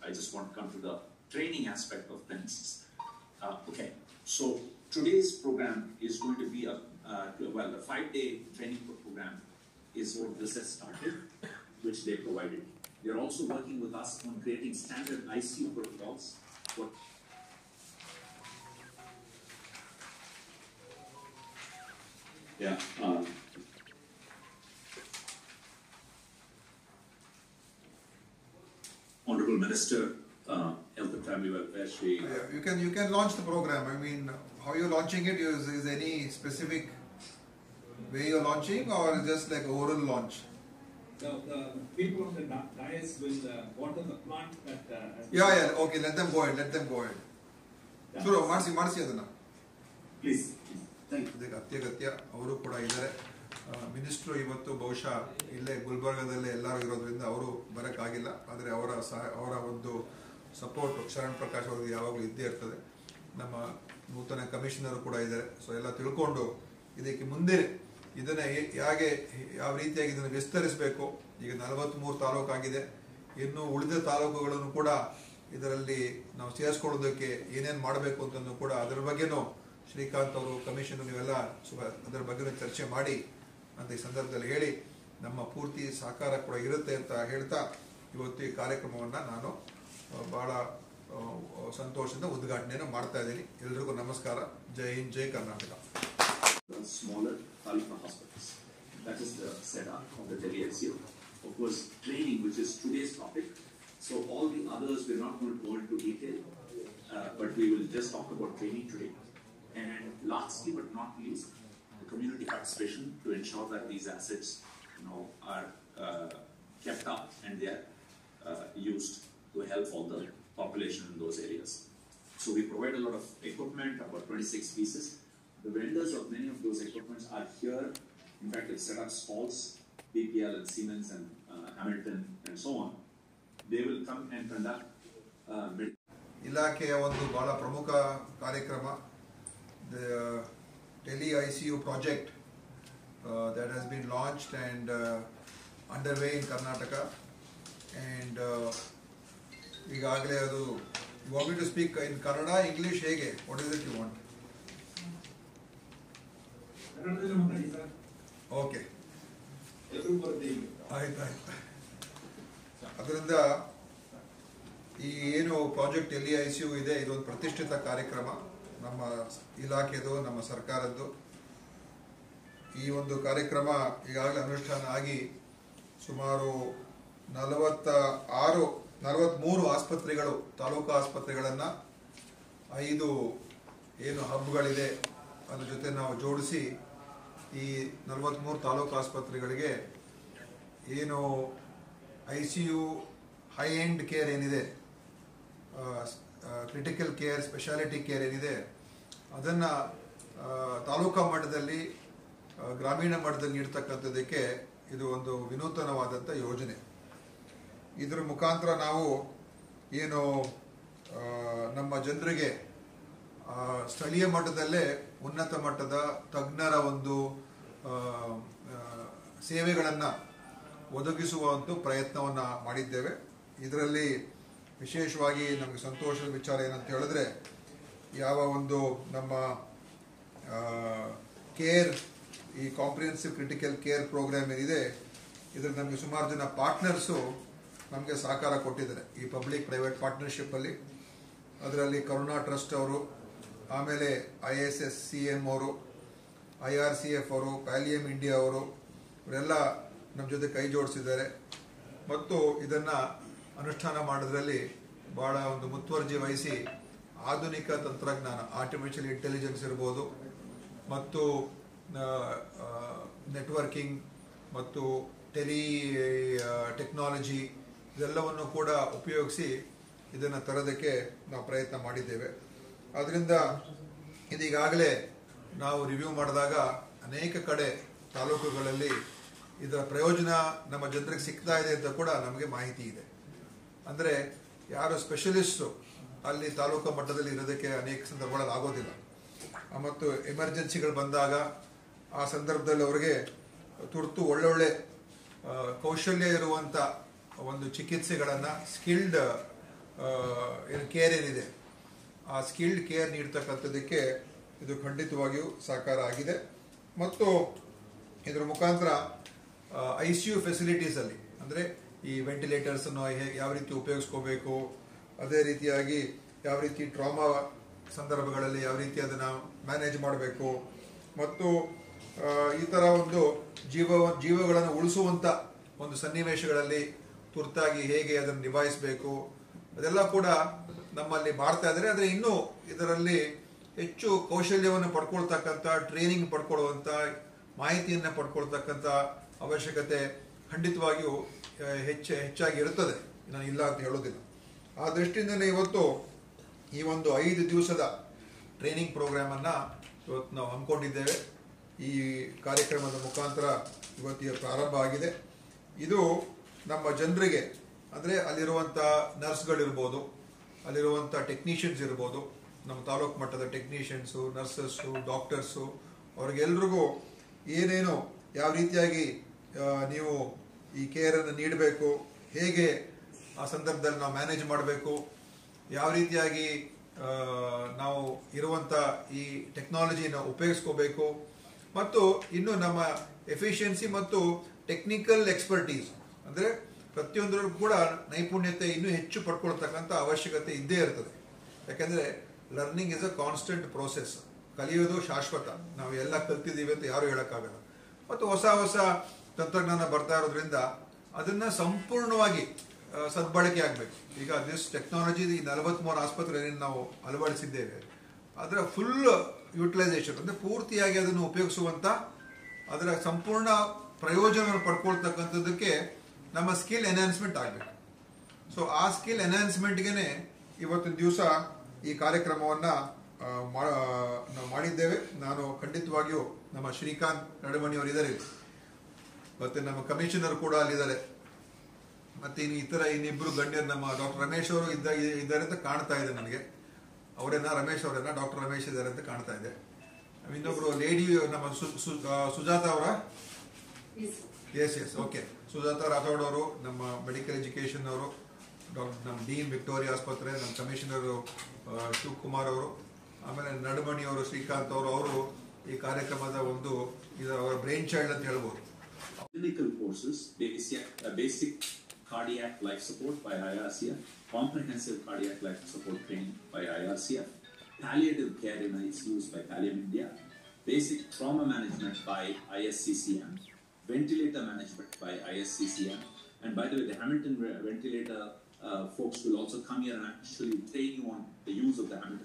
I just want to come to the training aspect of premises. Okay, so today's program is going to be a 5-day training program is what this has started, which they provided. They're also working with us on creating standard ICU protocols. Yeah. Honorable Minister, Health and Family Welfare, Shri. Yeah, you can launch the program. I mean, how you're launching it? Is any specific way you're launching, or just like oral launch? The people on the dais will water the plant that. Yeah. Okay, let them go ahead. Sure, Marcy adana. Please. Thank you. ಅದಕ್ಕೆ ಅತ್ಯಗತ್ಯ ಅವರು ಕೂಡ ಇದ್ದಾರೆ. Minister ಇವತ್ತು ಬಹುಶಃ ಇಲ್ಲೇ ಗುಲ್ಬರ್ಗದಲ್ಲೇ ಎಲ್ಲರೂ ಇರೋದ್ರಿಂದ ಅವರು ಬರೋಕ್ಕಾಗಿಲ್ಲ. ಆದರೆ ಅವರ ಒಂದು ಸಪೋರ್ಟ್ ಶರಣ್ ಪ್ರಕಾಶ್ ಅವ್ರಿಗೆ ಯಾವಾಗಲೂ ಇದ್ದೇ ಇರ್ತದೆ. ನಮ್ಮ ನೂತನ ಕಮಿಷನರ್ ಕೂಡ ಇದ್ದಾರೆ. ಸೊ ಎಲ್ಲ ತಿಳ್ಕೊಂಡು ಇದಕ್ಕೆ ಮುಂದೆ ಇದನ್ನು ಯಾವ ರೀತಿಯಾಗಿ ಇದನ್ನು ವಿಸ್ತರಿಸಬೇಕು. ಈಗ 43 ತಾಲೂಕಾಗಿದೆ. ಇನ್ನು ಉಳಿದ ತಾಲೂಕುಗಳನ್ನು ಕೂಡ ಇದರಲ್ಲಿ ನಾವು ಸೇರಿಸ್ಕೊಳ್ಳೋದಕ್ಕೆ ಏನೇನು ಮಾಡಬೇಕು ಅಂತಂದು ಕೂಡ ಅದರ ಬಗ್ಗೆನೂ ಶ್ರೀಕಾಂತ್ ಅವರು ಕಮಿಷನ್ ನೀವೆಲ್ಲ ಅದರ ಬಗ್ಗೆ ಚರ್ಚೆ ಮಾಡಿ ಅಂತ ಈ ಸಂದರ್ಭದಲ್ಲಿ ಹೇಳಿ ನಮ್ಮ ಪೂರ್ತಿ ಸಹಕಾರ ಕೂಡ ಇರುತ್ತೆ ಅಂತ ಹೇಳ್ತಾ ಇವತ್ತು ಈ ಕಾರ್ಯಕ್ರಮವನ್ನು ನಾನು ಬಹಳ ಸಂತೋಷದಿಂದ ಉದ್ಘಾಟನೆಯನ್ನು ಮಾಡ್ತಾ ಇದ್ದೀನಿ. ಎಲ್ರಿಗೂ ನಮಸ್ಕಾರ. ಜೈ ಹಿಂದ್, ಜೈ Karnataka. Smaller taluka hospitals. That is the setup of the Delhi ICU. Of course, training, which is today's topic. So all the others we're not going to go into detail, but we will just talk about training today. And lastly but not least, the community participation to ensure that these assets, are kept up and they are used to help all the population in those areas. So we provide a lot of equipment, about 26 pieces. The vendors of many of those equipments are here. In fact, they've set up stalls, BPL and Siemens and Hamilton and so on. They will come and conduct ಇಲಾಖೆಯ ಒಂದು ಬಹಳ ಪ್ರಮುಖ ಕಾರ್ಯಕ್ರಮ, the Delhi ICU project that has been launched and underway in Karnataka, and ಈಗಾಗಲೇ ಅದು you want me to speak in Kannada, English, ಹೇಗೆ? What is it you want? Okay, ಆಯ್ತು. ಅದರಿಂದ ಈ ಏನು ಪ್ರಾಜೆಕ್ಟ್ ಡೆಲ್ಲಿ ICU ಇದೆ, ಇದೊಂದು ಪ್ರತಿಷ್ಠಿತ ಕಾರ್ಯಕ್ರಮ ನಮ್ಮ ಇಲಾಖೆದು, ನಮ್ಮ ಸರ್ಕಾರದ್ದು. ಈ ಒಂದು ಕಾರ್ಯಕ್ರಮ ಈಗಾಗಲೇ ಅನುಷ್ಠಾನ ಆಗಿ ಸುಮಾರು 43 ಆಸ್ಪತ್ರೆಗಳು, ತಾಲೂಕು ಆಸ್ಪತ್ರೆಗಳನ್ನು 5 ಏನು ಹಬ್ಗಳಿದೆ ಅದ್ರ ಜೊತೆ ನಾವು ಜೋಡಿಸಿ ಈ 43 ತಾಲೂಕು ಆಸ್ಪತ್ರೆಗಳಿಗೆ ಏನು ICU ಹೈ ಎಂಡ್ ಕೇರ್ ಏನಿದೆ, ಕ್ರಿಟಿಕಲ್ ಕೇರ್, ಸ್ಪೆಷಾಲಿಟಿ ಕೇರ್ ಏನಿದೆ, ಅದನ್ನು ತಾಲೂಕಾ ಮಟ್ಟದಲ್ಲಿ, ಗ್ರಾಮೀಣ ಮಟ್ಟದಲ್ಲಿ ನೀಡ್ತಕ್ಕಂಥದ್ದಕ್ಕೆ ಇದು ಒಂದು ವಿನೂತನವಾದಂಥ ಯೋಜನೆ. ಇದರ ಮುಖಾಂತರ ನಾವು ಏನು ನಮ್ಮ ಜನರಿಗೆ ಸ್ಥಳೀಯ ಮಟ್ಟದಲ್ಲೇ ಉನ್ನತ ಮಟ್ಟದ ತಜ್ಞರ ಒಂದು ಸೇವೆಗಳನ್ನು ಒದಗಿಸುವಂಥ ಪ್ರಯತ್ನವನ್ನು ಮಾಡಿದ್ದೇವೆ. ಇದರಲ್ಲಿ ವಿಶೇಷವಾಗಿ ನಮಗೆ ಸಂತೋಷದ ವಿಚಾರ ಏನಂತ ಹೇಳಿದ್ರೆ, ಯಾವ ಒಂದು ನಮ್ಮ ಕೇರ್, ಈ ಕಾಂಪ್ರಿಹೆನ್ಸಿವ್ ಕ್ರಿಟಿಕಲ್ ಕೇರ್ ಪ್ರೋಗ್ರಾಮ್ ಏನಿದೆ, ಇದರಲ್ಲಿ ನಮಗೆ ಸುಮಾರು ಜನ ಪಾರ್ಟ್ನರ್ಸು ನಮಗೆ ಸಹಕಾರ ಕೊಟ್ಟಿದ್ದಾರೆ ಈ ಪಬ್ಲಿಕ್ ಪ್ರೈವೇಟ್ ಪಾರ್ಟ್ನರ್ಶಿಪ್ಪಲ್ಲಿ. ಅದರಲ್ಲಿ ಕರುಣಾ ಟ್ರಸ್ಟ್ ಅವರು, ಆಮೇಲೆ ISSCM ಅವರು, IRCF ಅವರು, ಪ್ಯಾಲಿಯಂ ಇಂಡಿಯಾ ಅವರು, ಇವರೆಲ್ಲ ನಮ್ಮ ಜೊತೆ ಕೈ ಜೋಡಿಸಿದ್ದಾರೆ. ಮತ್ತು ಇದನ್ನು ಅನುಷ್ಠಾನ ಮಾಡೋದ್ರಲ್ಲಿ ಭಾಳ ಒಂದು ಮುತುವರ್ಜಿ ವಹಿಸಿ ಆಧುನಿಕ ತಂತ್ರಜ್ಞಾನ, ಆರ್ಟಿಫಿಷಿಯಲ್ ಇಂಟೆಲಿಜೆನ್ಸ್ ಇರ್ಬೋದು, ಮತ್ತು ನೆಟ್ವರ್ಕಿಂಗ್ ಮತ್ತು ಟೆಕ್ನಾಲಜಿ ಇದೆಲ್ಲವನ್ನು ಕೂಡ ಉಪಯೋಗಿಸಿ ಇದನ್ನು ತರೋದಕ್ಕೆ ನಾವು ಪ್ರಯತ್ನ ಮಾಡಿದ್ದೇವೆ. ಆದ್ದರಿಂದ ಇದೀಗಾಗಲೇ ನಾವು ರಿವ್ಯೂ ಮಾಡಿದಾಗ ಅನೇಕ ಕಡೆ ತಾಲೂಕುಗಳಲ್ಲಿ ಇದರ ಪ್ರಯೋಜನ ನಮ್ಮ ಜನರಿಗೆ ಸಿಗ್ತಾ ಇದೆ ಅಂತ ಕೂಡ ನಮಗೆ ಮಾಹಿತಿ ಇದೆ. ಅಂದರೆ ಯಾರು ಸ್ಪೆಷಲಿಸ್ಟು ಅಲ್ಲಿ ತಾಲೂಕು ಮಟ್ಟದಲ್ಲಿ ಇರೋದಕ್ಕೆ ಅನೇಕ ಸಂದರ್ಭಗಳಲ್ಲಿ ಆಗೋದಿಲ್ಲ. ಮತ್ತು ಎಮರ್ಜೆನ್ಸಿಗಳು ಬಂದಾಗ ಆ ಸಂದರ್ಭದಲ್ಲಿ ಅವರಿಗೆ ತುರ್ತು ಒಳ್ಳೊಳ್ಳೆ ಕೌಶಲ್ಯ ಇರುವಂಥ ಒಂದು ಚಿಕಿತ್ಸೆಗಳನ್ನು, ಸ್ಕಿಲ್ಡ್ ಏನು ಕೇರ್ ಏನಿದೆ ಆ ಸ್ಕಿಲ್ಡ್ ಕೇರ್ ನೀಡ್ತಕ್ಕಂಥದ್ದಕ್ಕೆ ಇದು ಖಂಡಿತವಾಗಿಯೂ ಸಹಕಾರ ಆಗಿದೆ. ಮತ್ತು ಇದರ ಮುಖಾಂತರ ICU ಫೆಸಿಲಿಟೀಸಲ್ಲಿ ಅಂದರೆ ಈ ವೆಂಟಿಲೇಟರ್ಸನ್ನು ಯಾವ ರೀತಿ ಉಪಯೋಗಿಸ್ಕೋಬೇಕು, ಅದೇ ರೀತಿಯಾಗಿ ಯಾವ ರೀತಿ ಟ್ರಾಮಾ ಸಂದರ್ಭಗಳಲ್ಲಿ ಯಾವ ರೀತಿ ಅದನ್ನು ಮ್ಯಾನೇಜ್ ಮಾಡಬೇಕು, ಮತ್ತು ಈ ಥರ ಒಂದು ಜೀವಗಳನ್ನು ಉಳಿಸುವಂಥ ಒಂದು ಸನ್ನಿವೇಶಗಳಲ್ಲಿ ತುರ್ತಾಗಿ ಹೇಗೆ ಅದನ್ನು ನಿಭಾಯಿಸಬೇಕು ಅದೆಲ್ಲ ಕೂಡ ನಮ್ಮಲ್ಲಿ ಮಾಡ್ತಾ ಇದ್ದಾರೆ. ಆದರೆ ಇನ್ನೂ ಇದರಲ್ಲಿ ಹೆಚ್ಚು ಕೌಶಲ್ಯವನ್ನು ಪಡ್ಕೊಳ್ತಕ್ಕಂಥ, ಟ್ರೈನಿಂಗ್ ಪಡ್ಕೊಳ್ಳುವಂಥ, ಮಾಹಿತಿಯನ್ನು ಪಡ್ಕೊಳ್ತಕ್ಕಂಥ ಅವಶ್ಯಕತೆ ಖಂಡಿತವಾಗಿಯೂ ಹೆಚ್ಚಾಗಿ ಇರುತ್ತದೆ, ನಾನು ಇಲ್ಲ ಅಂತ ಹೇಳೋದಿಲ್ಲ. ಆ ದೃಷ್ಟಿಯಿಂದಲೇ ಇವತ್ತು ಈ ಒಂದು 5 ದಿವಸದ ಟ್ರೈನಿಂಗ್ ಪ್ರೋಗ್ರಾಮನ್ನು ಇವತ್ತು ನಾವು ಹಮ್ಮಿಕೊಂಡಿದ್ದೇವೆ. ಈ ಕಾರ್ಯಕ್ರಮದ ಮುಖಾಂತರ ಇವತ್ತಿಗೆ ಪ್ರಾರಂಭ ಆಗಿದೆ. ಇದು ನಮ್ಮ ಜನರಿಗೆ ಅಂದರೆ ಅಲ್ಲಿರುವಂಥ ನರ್ಸ್ಗಳಿರ್ಬೋದು, ಅಲ್ಲಿರುವಂಥ ಟೆಕ್ನಿಷಿಯನ್ಸ್ ಇರ್ಬೋದು, ನಮ್ಮ ತಾಲೂಕು ಮಟ್ಟದ ಟೆಕ್ನಿಷಿಯನ್ಸು, ನರ್ಸಸ್ಸು, ಡಾಕ್ಟರ್ಸು, ಅವ್ರಿಗೆಲ್ರಿಗೂ ಏನೇನು ಯಾವ ರೀತಿಯಾಗಿ ನೀವು ಈ ಕೇರನ್ನು ನೀಡಬೇಕು, ಹೇಗೆ ಆ ಸಂದರ್ಭದಲ್ಲಿ ನಾವು ಮ್ಯಾನೇಜ್ ಮಾಡಬೇಕು, ಯಾವ ರೀತಿಯಾಗಿ ನಾವು ಇರುವಂಥ ಈ ಟೆಕ್ನಾಲಜಿನ ಉಪಯೋಗಿಸ್ಕೋಬೇಕು, ಮತ್ತು ಇನ್ನು ನಮ್ಮ ಎಫಿಷಿಯನ್ಸಿ ಮತ್ತು ಟೆಕ್ನಿಕಲ್ ಎಕ್ಸ್ಪರ್ಟೀಸ್ ಅಂದರೆ ಪ್ರತಿಯೊಂದರಲ್ಲೂ ಕೂಡ ನೈಪುಣ್ಯತೆ ಇನ್ನೂ ಹೆಚ್ಚು ಪಡ್ಕೊಳ್ತಕ್ಕಂಥ ಅವಶ್ಯಕತೆ ಇದ್ದೇ ಇರ್ತದೆ. ಯಾಕೆಂದರೆ learning is a constant process. ಕಲಿಯೋದು ಶಾಶ್ವತ. ನಾವು ಎಲ್ಲ ಕಲ್ತಿದ್ದೀವಿ ಅಂತ ಯಾರೂ ಹೇಳೋಕ್ಕಾಗಲ್ಲ. ಮತ್ತು ಹೊಸ ಹೊಸ ತಂತ್ರಜ್ಞಾನ ಬರ್ತಾ ಇರೋದ್ರಿಂದ ಅದನ್ನು ಸಂಪೂರ್ಣವಾಗಿ ಸದ್ಬಳಕೆ ಆಗಬೇಕು. ಈಗ ದಿಸ್ ಟೆಕ್ನಾಲಜಿ ಈ 43 ಆಸ್ಪತ್ರೆಯನ್ನು ನಾವು ಅಳವಡಿಸಿದ್ದೇವೆ, ಅದರ ಫುಲ್ ಯುಟಿಲೈಸೇಷನ್ ಅಂದರೆ ಪೂರ್ತಿಯಾಗಿ ಅದನ್ನು ಉಪಯೋಗಿಸುವಂಥ, ಅದರ ಸಂಪೂರ್ಣ ಪ್ರಯೋಜನವನ್ನು ಪಡ್ಕೊಳ್ತಕ್ಕಂಥದ್ದಕ್ಕೆ ನಮ್ಮ ಸ್ಕಿಲ್ ಎನ್ಹಾನ್ಸ್ಮೆಂಟ್ ಆಗಬೇಕು. ಸೊ ಆ ಸ್ಕಿಲ್ ಎನ್ಹಾನ್ಸ್ಮೆಂಟ್ಗೆ ಇವತ್ತಿನ ದಿವಸ ಈ ಕಾರ್ಯಕ್ರಮವನ್ನು ನಾವು ಮಾಡಿದ್ದೇವೆ. ನಾನು ಖಂಡಿತವಾಗಿಯೂ ನಮ್ಮ ಶ್ರೀಕಾಂತ್ ನಡಮಣಿಯವರು ಇದ್ದಾರೆ, ಮತ್ತು ನಮ್ಮ ಕಮಿಷನರ್ ಕೂಡ ಅಲ್ಲಿದ್ದಾರೆ, ಮತ್ತು ಇನ್ನಿಬ್ಬರು ಗಣ್ಯರು ನಮ್ಮ ಡಾಕ್ಟರ್ ರಮೇಶ್ ಅವರು ಇದ್ದಾರೆ ಅಂತ ಕಾಣ್ತಾ ಇದೆ ನನಗೆ. ರಮೇಶ್ ಅವರೇನ ಡಾಕ್ಟರ್ ರಮೇಶ್ ಇದ್ದಾರೆ ಅಂತ ಕಾಣ್ತಾ ಇದೆ. ಇನ್ನೊಬ್ರು ಲೇಡಿ ನಮ್ಮ ಸುಜಾತ ಅವರ ಎಸ್ ಓಕೆ, ಸುಜಾತ ರಾಥೋಡ್ ಅವರು, ನಮ್ಮ ಮೆಡಿಕಲ್ ಎಜುಕೇಷನ್ ಅವರು, ನಮ್ಮ ಡೀನ್ ವಿಕ್ಟೋರಿಯಾ ಆಸ್ಪತ್ರೆ, ನಮ್ಮ ಕಮಿಷನರ್ ಶಿವಕುಮಾರ್ ಅವರು, ಆಮೇಲೆ ನಡಮಣಿಯವರು, ಶ್ರೀಕಾಂತ್ ಅವರು ಈ ಕಾರ್ಯಕ್ರಮದ ಅವರ ಬ್ರೈನ್ ಚೈಲ್ಡ್ ಅಂತ ಹೇಳ್ಬೋದು. Clinical courses, basic cardiac life support by IRCF, comprehensive cardiac life support training by IRCF, palliative care in ICUs by Pallium India, basic trauma management by ISCCM, ventilator management by ISCCM, and by the way, the Hamilton ventilator folks will also come here and actually train you on the use of the Hamilton